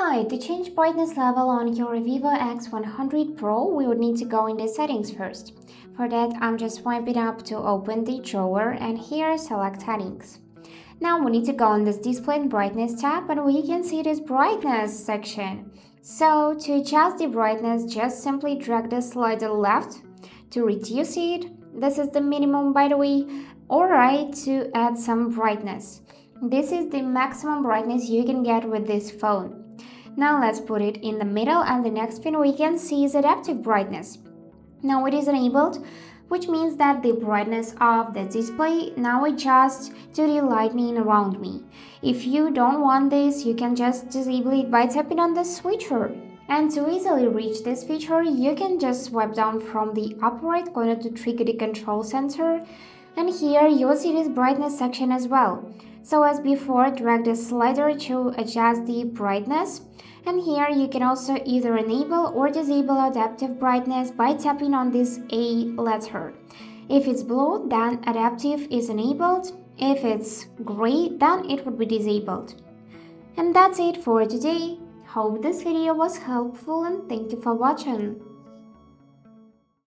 Alright, to change brightness level on your Vivo X100 Pro, we would need to go in the settings first. For that, I'm just swiping up to open the drawer and here select settings. Now we need to go on this display and brightness tab and we can see this brightness section. So to adjust the brightness, just simply drag the slider left to reduce it. This is the minimum by the way, or right to add some brightness. This is the maximum brightness you can get with this phone. Now let's put it in the middle and the next thing we can see is adaptive brightness. Now it is enabled, which means that the brightness of the display now adjusts to the lighting around me. If you don't want this, you can just disable it by tapping on the switcher. And to easily reach this feature, you can just swipe down from the upper right corner to trigger the control center. And here you'll see this brightness section as well. So as before, drag the slider to adjust the brightness. And here you can also either enable or disable adaptive brightness by tapping on this A letter. If it's blue, then adaptive is enabled. If it's gray, then it would be disabled. And that's it for today. Hope this video was helpful and thank you for watching.